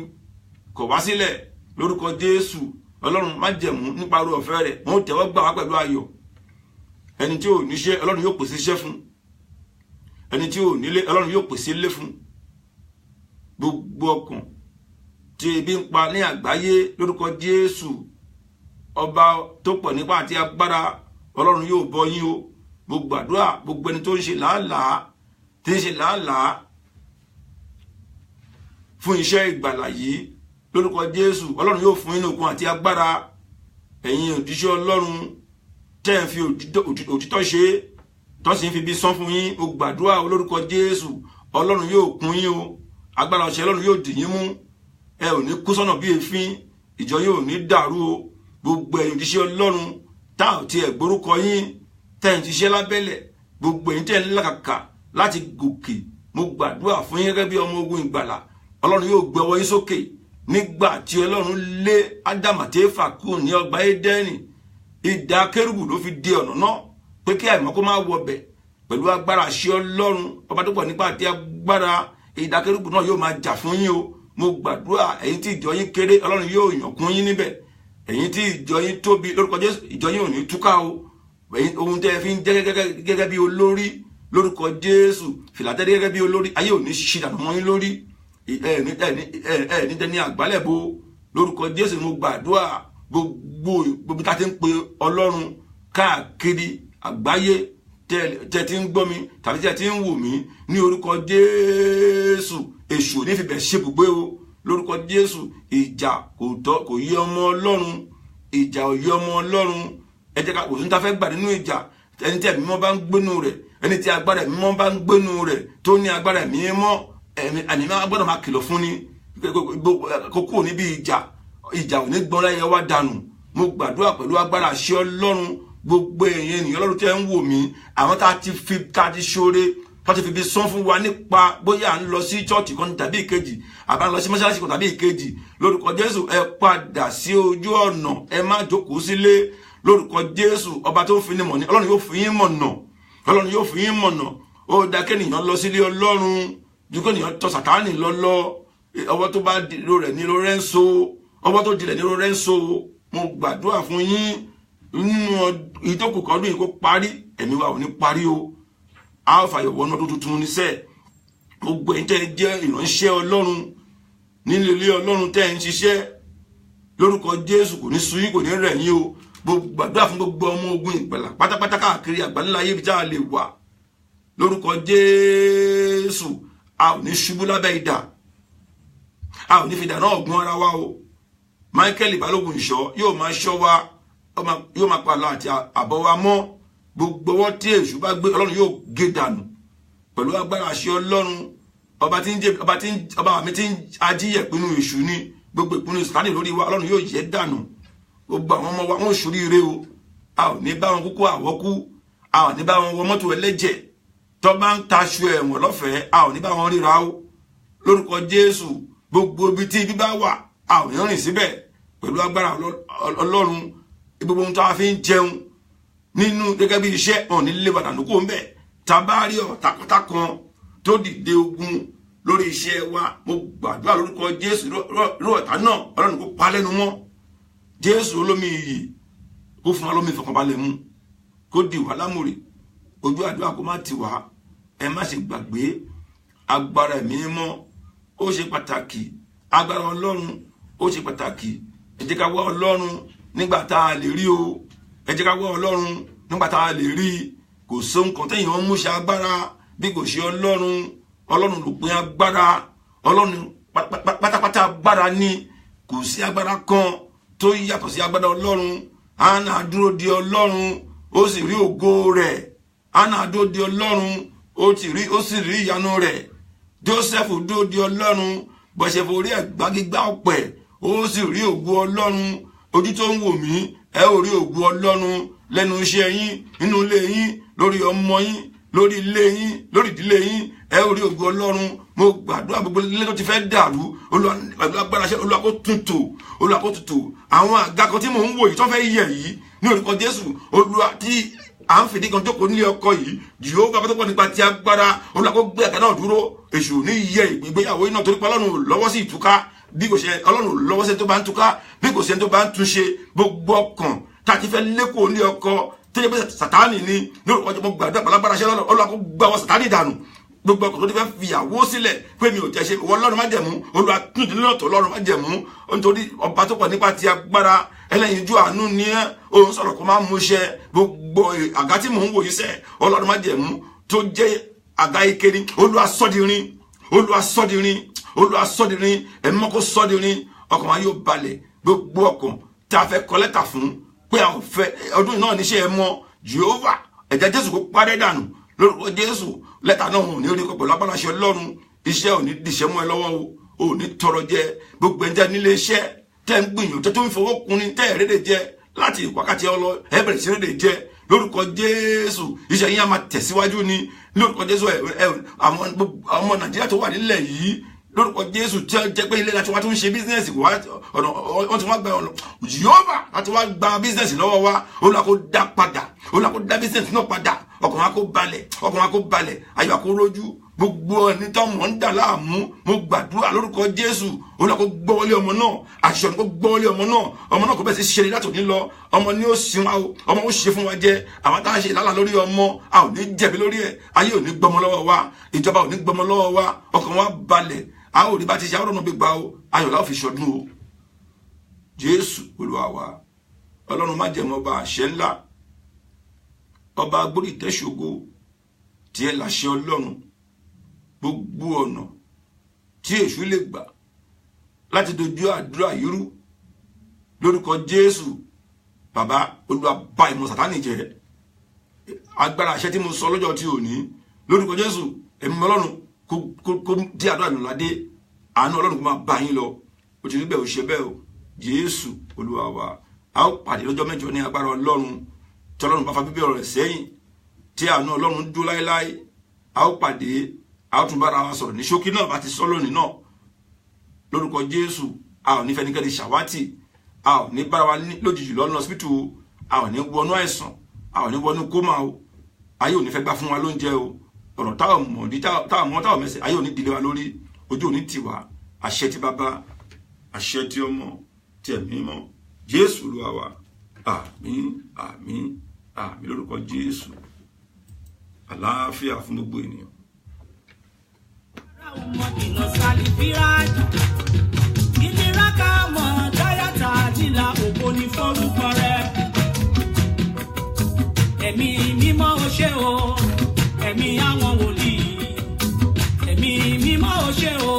kọ̀ wá sílẹ̀ lórúkọ Jésù Ọlọ́run má jẹ̀mú nípa oore ọ̀fẹ́ rẹ̀, wọ́n tẹ́wọ́ gbà wá pẹ̀lú ayọ̀. Ẹni tí ò níṣẹ́ Ọlọ́run yóò pèsè iṣẹ́ fún, ẹni tí ò nílé Ọlọ́run yóò pèsè ilé fún. Gbogbo ọkàn tí ebi ń pa ní àgbáyé lórúkọ Jésù ọba tó pọ̀ nípa àti agbára Ọlọ́run yóò bọ́ yín o. Mo gbàdúrà gbogbo ẹni tó ń ṣe làálàá fún iṣẹ́ ìgbàlà yìí lórúkọ Jésù Ọlọ́run yóò fún yín okun àti agbára. Ẹ̀yin òjíṣẹ́ Ọlọ́run tẹ́ ń fi òtítọ́ ṣe tó sì ń fi bí sán fún yín, mo gbàdúrà lórúkọ Jésù Ọlọ́run yóò kún yín o. Agbára ọ̀ṣẹ́ Ọlọ́run yóò dì yín mú, ẹ ò ní kú sọ́nà bí èéfín, ìjọ yóò ní dàrú o. Gbogbo ẹ̀yin òjíṣẹ́ Ọlọ́run tá ò tiẹ̀ gbórúkọ yín tẹ́ ń ṣiṣẹ́ lábẹ́lẹ̀, gbogbo ẹ̀yin tẹ́ ń làkàkà láti gòkè, mo gbàdúrà fún yín gẹ́gẹ́ bí ọmọ ogun ìgbàlà. Ọlọ́run yóò gbé ọwọ́ yín sókè. Nígbà tí Ọlọ́run lé Ádámù àti Éfà kúrò ní ọgbà Édẹ́nì, idà kérúbù ló fi dè ọ̀nà náà pé kí àìmọ́ kó má wọbẹ̀. Pẹ̀lú agbára ṣe Ọlọ́run ọba tó pọ̀ nípa àti agbára, idà kérúbù náà yóò máa jà fún yín o. Mo gbàdúrà ẹ̀yin tí ìjọ yín kéré Ọlọ́run yóò yàn kún yín níbẹ̀. Ẹ̀yin tí ìjọ yín tóbi lórúkọ Jésù ìjọ yín ò ní túká o. ohun tẹ́ fi ń jẹ́ gẹ́gẹ́ bí olórí lórúkọ Jésù fìlàtẹ́ gẹ́gẹ́ bí olórí ayé ò ní ṣìdànù mọ́ yín lórí ní tẹ́ ní àgbálẹ̀bọ lórúkọ Jésù. mo gbàdúrà gbogbo tá a ti ń pe Ọlọ́run káàkiri àgbáyé tẹ́ ti ń gbọ́ mi tàbí tẹ́ ti ń wò mí ní orúkọ Jésù èṣù ò ní fi bẹ̀ ṣe bùgbé o lórúkọ Jésù. ìjà kò yé ọmọ Ọlọ́run, ìjà ò yé ọmọ Ọlọ́run. ẹ jẹ́ ká kò sí ní ta fẹ́ gbà nínú ìjà. ẹni tí ẹ̀mí mọ́ bá ń gbénu rẹ̀, ẹni tí agbára ẹ̀mí mọ́ bá ń gbénu rẹ̀ tó ní agbára ẹ̀mí mọ́, ẹ̀mí mọ́ gbọ́dọ̀ máa kìlọ̀ fún ni kókó níbi ìjà ò ní gbọ́n láyé wá dànù. mo gbàdúrà pẹ̀lú agbára àṣẹ Ọlọ́run gbogbo èèyàn ènìyàn Ọlọ́run tẹ́ ń wò mí, àwọn tá a ti ṣoore tó ti fi bí sán fún wa nípa bóyá à ń lọ sí chọ́ọ̀chì kan tàbí ìkejì àbá ń lọ sí mọ́ṣáláṣí kan tàbí ìkejì lórúkọ Jésù ẹ padà sí ojú ọ̀nà, ẹ má jókòó sílé lórúkọ Jésù. ọba tó fi ní mọ̀ ní Ọlọ́run yóò fi yín mọ̀nà, Ọlọ́run yóò fi yín mọ̀nà. ó dá kéèyàn lọ sílé Ọlọ́run ju kéèyàn tọ̀ Sátánì lọ. ọwọ́ tó bá dìrò rẹ̀ ní lórẹ́ ń so, ọwọ́ tó dilẹ̀ ní lórẹ́ ń so. mo gbàdúrà fún yín nínú ìdókù kan ọdún yìí kó parí, ẹ̀mí wa ò ní parí o. a ó fàyọ̀ wọnú ọdún tuntun níṣẹ́. gbogbo ẹ̀yin tẹ́ jẹ́ ìránṣẹ́ Ọlọ́run nílé ilé Ọlọ́run tẹ́ ń ṣiṣẹ́ lórúkọ Jésù kò ní sú yín, kò ní rẹ̀ yín o. gbogbo gbàdúrà fún gbogbo ọmọ ogun ìgbàlà pátápátá káàkiri àgbáńlá ayé bí tá a lè wà lórúkọ Jésù. a ò ní ṣubú lábẹ́ idà, a ò ní fi dáná ọ̀gbun ara wa o. Michael Balógun ìṣọ́ yóò máa ṣọ́ wa, yóò máa pa àlọ́ àti àbọ̀ wa mọ́. gbogbo ọwọ́ tí èṣù bá gbé Ọlọ́run yóò gé dànù pẹ̀lú agbára àṣẹ Ọlọ́run. ọba mi tí ń ajíyẹ̀ pinnu èṣù ni gbogbo ìpinnu Sátánì lórí wa Ọlọ́run yóò yẹ̀ dànù. gbogbo àwọn ọmọ wa wọn ò ṣoríire o. a ò ní bá wọn kúkú àwọ́kú, a ò ní bá wọn wọ mọ́tò ẹlẹ́jẹ̀ tó bá ń taṣọ ẹ̀wọ̀n lọ́fẹ̀ẹ́, a ò ní bá wọn ríra o lórúkọ Jésù. gbogbo ibi tí ibi bá wà a ò ní rìn síbẹ̀ pẹ̀lú agbára Ọlọ́run. gbogbo ohun tó a fi ń jẹun nínú gẹ́gẹ́ bí iṣẹ́ ọ̀ní lè wà dànù kó ń bẹ̀. tabari ọ̀tàkọ́tà kan tó dìde ogun lórí iṣẹ́ wa, mo gbàdúrà lórúkọ Jésù irú ọ̀tá náà Ọlọ́run kó pa lẹ́nu mọ́. Jésù olómi iyì kó fún wa lómi ìfọ̀kànbalẹ̀ mu, kó di wà lámùrè. ojú àdúrà kó má ti wá. ẹ má ṣe gbàgbé agbára ẹ̀mí mọ́ ó ṣe pàtàkì, agbára Ọlọ́run ó ṣe pàtàkì. ẹ jẹ́ ká wá Ọlọ́run nígbà tá a lè rí o. ẹ jẹ́ ká wá Ọlọ́run nígbà tá a lè rí. kò sóhun kan téèyàn mú ṣe agbára bí kò ṣe Ọlọ́run. Ọlọ́run ló pín agbára, Ọlọ́run pátápátá agbára ni. kò sí agbára kan tó yàtọ̀ sí agbára Ọlọ́run. Hánà dúró de Ọlọ́run ó sì rí ògo rẹ̀. Hánà dúró de Ọlọ́run ó sì rí ìyanu rẹ̀. Jósẹ́fù dúró de Ọlọ́run bọ̀ṣẹ̀ forí ẹ̀gbá gígbá ọ̀pẹ̀ ó sì rí ògo Ọlọ́run. ojú tó ń wò mí ẹ ò rí ògo Ọlọ́run lẹ́nu iṣẹ́ yín, nínú ilé yín, lórí ọmọ yín, lórí ilé yín, lórí ìdílé yín, ẹ ò rí ògo Ọlọ́run. mo gbàdúrà gbogbo ilé tó ti fẹ́ dàrú Olúwa ṣe Olúwa kó túntò, Olúwa kó túntò. àwọn àga kan tí mò ń wò yìí tó fẹ́ yẹ̀ yìí ní orúkọ Jésù, Olúwa tí à ń fìdí kan jókòó nílé ọkọ yìí, Jèhófà bá tó pọ̀ nípa ti agbára, Olúwa kó gbé àga náà dúró. èṣù ní yẹ ìgbéyàwó yìí náà torí pé Ọlọ́run lọ́wọ́ sí ìtúká bí kò ṣe Ọlọ́run lọ́wọ́ sí tó bá ń túká bí kò ṣe tó bá ń túnṣe. gbogbo ọkàn tá a ti fẹ́ lékòó ní ọkọ tó yẹ pé Sátánì ni lórúkọ Jésù. mo gbàdúrà pàlágbára ṣe Ọlọ́run kó gbá wọn Sátánì dànù. gbogbo ọkàn tó ti fẹ́ fìyàwó sílẹ̀ pé mi ò jẹ́ ṣe ìwọ Ọlọ́run má jẹ̀mú, Olúwa tún ìdílé náà tó Ọlọ́run má jẹ̀mú. nítorí ọba tó pọ̀ nípa ti agbára ẹlẹ́yinjú àánú ni ẹ́, òun sọ̀rọ̀ kó má mú iṣẹ́. gbogbo àga tí mò ń wò yìí sẹ́ Ọlọ́run má jẹ̀mú tó jẹ́ àga ìkéni, Olúwa sọ́dìrín, Olúwa sọ́dìrín, Olúwa sọ́dìrín, ẹ̀mí mọ́ kó sọ́dìrín. ọkàn wa yóò balẹ̀. gbogbo ọkàn tá a fẹ́ kọ lẹ́tà fún pé a ò fẹ́ ọdún náà níṣẹ́ ẹ mọ́ Jèhófà ẹ̀jẹ̀ Jésù kó parẹ́ dànù lórúkọ Jésù. lẹ́tà náà ò ní rí kọ pẹ̀lú agbára ṣe Ọlọ́run. iṣẹ́ ò ní dìṣẹ́ mọ́ ẹ lọ́wọ́ o, ò ní tọrọ jẹ. gbogbo ẹ̀jẹ̀ nílé iṣẹ́ tẹ́ ń gbìyànjú tó ń fowó kunni tẹ́ ẹ̀rẹ́dẹ̀ jẹ láti wákàtí ọlọ ẹ bẹ̀rẹ̀ sí rédè jẹ lórúkọ Jésù. iṣẹ́ yín á máa tẹ̀síwájú ni lórúkọ Jésù. àwọn ọmọ Nàìjíríà tó wà nílẹ̀ yìí lórúkọ Jésù jẹ́ pé ilé láti wá tó ń ṣe bísínẹ́sì wọ́n ti wá gba ọ̀nà Jèhófà láti wá gba bísínẹ́sì lọ́wọ́ wa. Olúwa kó dá padà, Olúwa kó dá bísínẹ́sì náà padà. ọkàn wa kó balẹ̀, ọkàn wa kó balẹ̀, ayọ̀ kó rójú gbogbo ẹni tó mọ̀ ń dà láàmú mo gbàdúrà lórúkọ Jésù Olúwa kó gbọ́wọ́lé ọmọ náà àṣìṣe ọ̀nà kó gbọ́wọ́lé ọmọ náà kó bẹ́ẹ̀ sí ṣe láti òní lọ ọmọ ní ó sin wa o ọmọ ó ṣe fún wa jẹ àwọn tá a ṣe ìlànà lórí ọmọ a ò ní jẹ̀bi lórí ẹ̀ ayé ò ní gbọmọ lọ́wọ́ wa ìjọba ò ní gbọmọ lọ́wọ́ wa ọkàn wa balẹ̀ a ò rí bá ti ṣe àwọn ọ̀nà gbégbá o ayọ̀ la ó fi ṣọdún o Jésù Olúwa wa Ọlọ́run má jẹ̀mọ́ ọba àṣẹ ńlá ọba agbórí tẹ́ṣogo tí ẹ láṣẹ Ọlọ́run gbogbo ọ̀nà tí èṣù lè gbà láti dojú àdúrà yìí rú lórúkọ Jésù bàbá Olúwa bá ìmọ̀ Sátánì jẹ́ agbára àṣẹ tí mo sọ lọ́jọ́ tí ò ní lórúkọ Jésù ẹ̀mí Ọlọ́run kó dí àdúrà nù ládé àánú Ọlọ́run kó máa bá yín lọ ó ti rí bẹ́ẹ̀ ó ṣe bẹ́ẹ̀ o Jésù Olúwa wa a ó pàdé lọ́jọ́ mẹ́jọ ní agbára Ọlọ́run tí Ọlọ́run bá fa bíbélì rẹ̀ sẹ́yìn tí àánú Ọlọ́run dúró láéláé a ó pàdé a ó tún bára wa sọ̀rọ̀ ní ṣókí náà bá ti sọ lónìí náà lórúkọ Jésù a ò ní fẹ́nikẹ́ni ṣàwátì a ò ní bára wa lójijì lọ́nà hospital o a ò ní wọnú àìsàn a ò ní wọnú kómà o ayé ò ní fẹ́ gbà fún wa lóúnjẹ o ọ̀rọ̀ táwọn mọ̀ mẹ́sẹ̀ ayé ò ní dìde wa lórí ojú ò ní tì wá àṣẹ ti bàbá àṣẹ ti ọmọ ti ẹ̀mí mọ́ Jésù Olúwa wa àmín àmín àmín lórúkọ Jésù àlàáfíà fún gbogbo ènìyàn. Ẹ̀mí mímọ́ o ṣé o, ẹ̀mí àwọn wòlíì, ẹ̀mí mímọ́ o ṣé o.